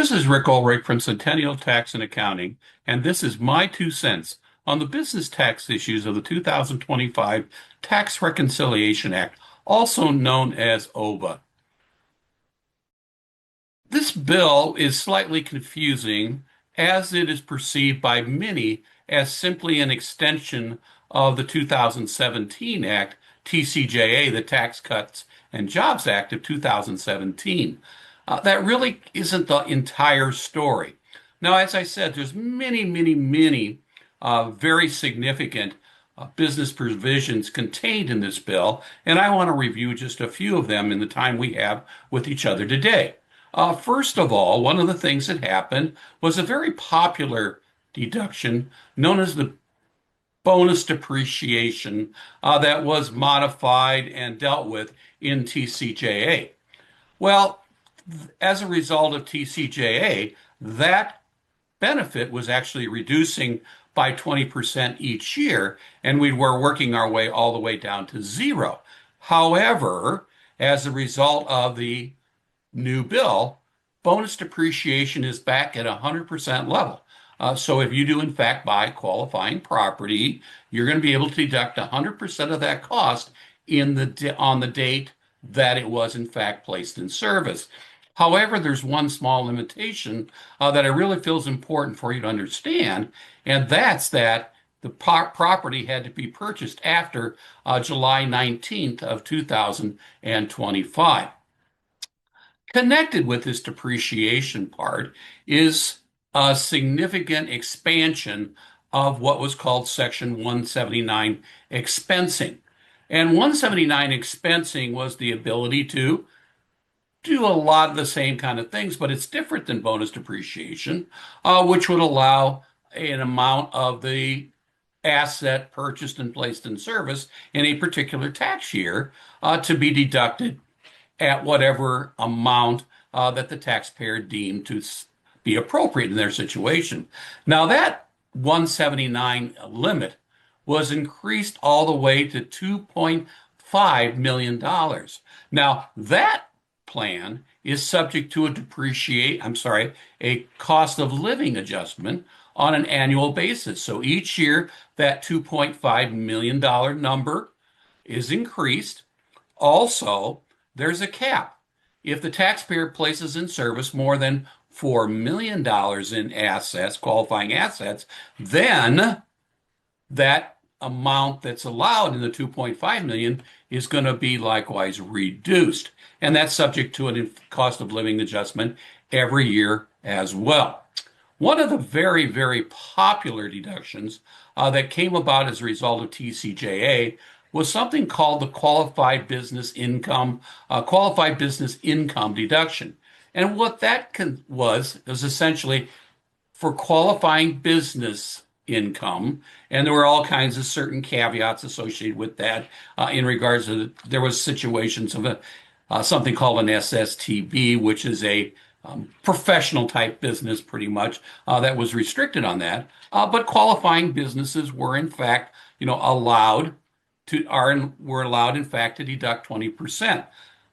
This is Rick Ulrich from Centennial Tax and Accounting, and this is my 2 cents on the business tax issues of the 2025 Tax Reconciliation Act, also known as OBA. This bill is slightly confusing as it is perceived by many as simply an extension of the 2017 Act, TCJA, the Tax Cuts and Jobs Act of 2017. That really isn't the entire story. Now, as I said, there's many very significant business provisions contained in this bill, and I want to review just a few of them in the time we have with each other today. First of all, one of the things that happened was a very popular deduction known as the bonus depreciation that was modified and dealt with in TCJA. Well, as a result of TCJA, that benefit was actually reducing by 20% each year, and we were working our way all the way down to zero. However, as a result of the new bill, bonus depreciation is back at 100% level. So if you do in fact buy qualifying property, you're going to be able to deduct 100% of that cost on the date that it was in fact placed in service. However, there's one small limitation that I really feel is important for you to understand, and that's that the property had to be purchased after July 19th of 2025. Connected with this depreciation part is a significant expansion of what was called Section 179 expensing. And 179 expensing was the ability to do a lot of the same kind of things, but it's different than bonus depreciation, which would allow an amount of the asset purchased and placed in service in a particular tax year to be deducted at whatever amount that the taxpayer deemed to be appropriate in their situation. Now, that 179 limit was increased all the way to $2.5 million. Now, that plan is subject to a cost of living adjustment on an annual basis. So each year, that $2.5 million number is increased. Also, there's a cap. If the taxpayer places in service more than $4 million in assets, qualifying assets, then that amount that's allowed in the 2.5 million is going to be likewise reduced. And that's subject to a cost of living adjustment every year as well. One of the very popular deductions that came about as a result of TCJA was something called the qualified business income deduction. And what that was essentially for qualifying business income, and there were all kinds of certain caveats associated with that in regards to there was situations of something called an SSTB, which is a professional type business pretty much that was restricted on that. But qualifying businesses were in fact, allowed in fact to deduct 20%.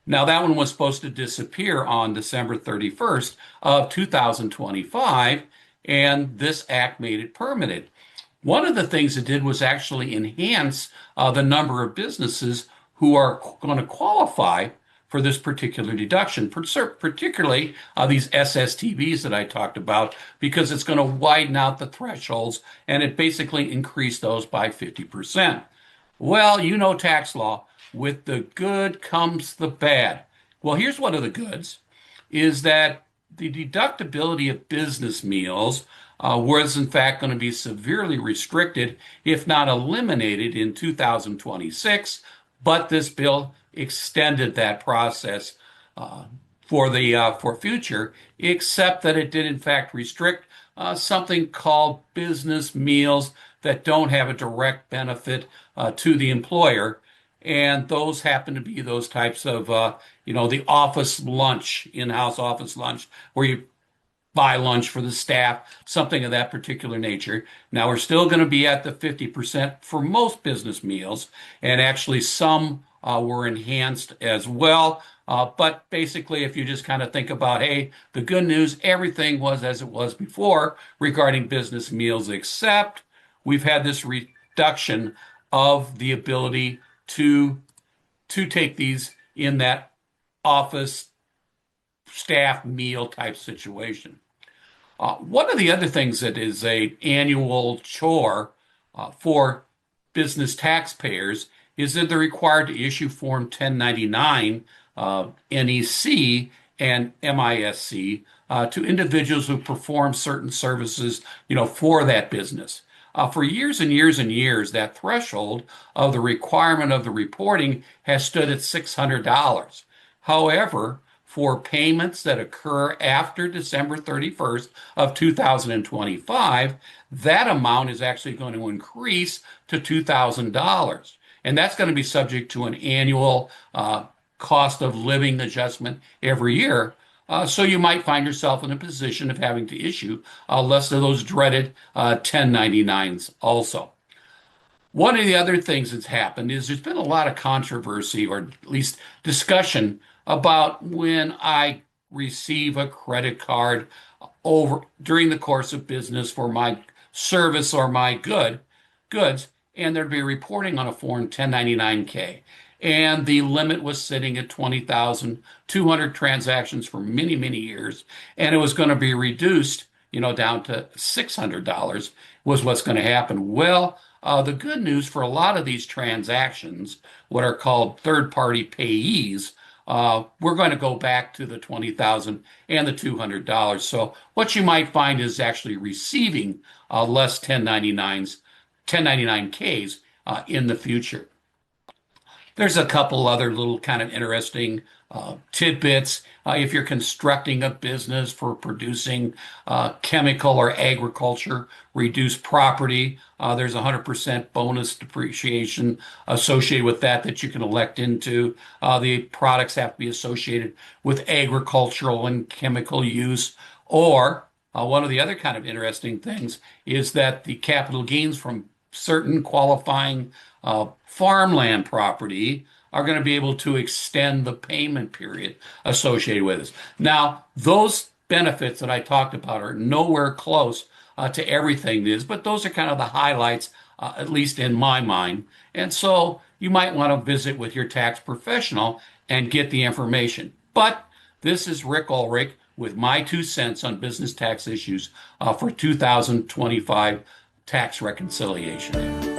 Now that one was supposed to disappear on December 31st of 2025, and this act made it permanent. One of the things it did was actually enhance the number of businesses who are going to qualify for this particular deduction, particularly these SSTBs that I talked about, because it's going to widen out the thresholds and it basically increased those by 50%. Well, tax law, with the good comes the bad. Well, here's one of the goods, is that the deductibility of business meals was in fact going to be severely restricted, if not eliminated, in 2026. But this bill extended that process for future, except that it did in fact restrict something called business meals that don't have a direct benefit to the employer. And those happen to be those types of, the office lunch, in-house office lunch, where you buy lunch for the staff, something of that particular nature. Now, we're still going to be at the 50% for most business meals, and actually some were enhanced as well. But basically, if you just kind of think about, hey, the good news, everything was as it was before regarding business meals, except we've had this reduction of the ability to take these in that office staff meal type situation. One of the other things that is a annual chore for business taxpayers is that they're required to issue Form 1099 NEC and MISC to individuals who perform certain services, for that business. For years and years and years, that threshold of the requirement of the reporting has stood at $600. However, for payments that occur after December 31st of 2025, that amount is actually going to increase to $2,000. And that's going to be subject to an annual cost of living adjustment every year. So you might find yourself in a position of having to issue less of those dreaded 1099s also. One of the other things that's happened is there's been a lot of controversy, or at least discussion, about when I receive a credit card over during the course of business for my service or my goods, and there'd be reporting on a Form 1099-K. And the limit was sitting at 20,200 transactions for many, many years, and it was going to be reduced, down to $600 was what's going to happen. Well, the good news for a lot of these transactions, what are called third-party payees, we're going to go back to the 20,000 and the $200. So what you might find is actually receiving less 1099Ks in the future. There's a couple other little kind of interesting tidbits. If you're constructing a business for producing chemical or agriculture, reduced property, there's 100% bonus depreciation associated with that you can elect into. The products have to be associated with agricultural and chemical use. Or one of the other kind of interesting things is that the capital gains from certain qualifying farmland property are going to be able to extend the payment period associated with this. Now, those benefits that I talked about are nowhere close to everything is, but those are kind of the highlights, at least in my mind. And so you might want to visit with your tax professional and get the information. But this is Rick Ulrich with my 2 cents on business tax issues for 2025 tax reconciliation.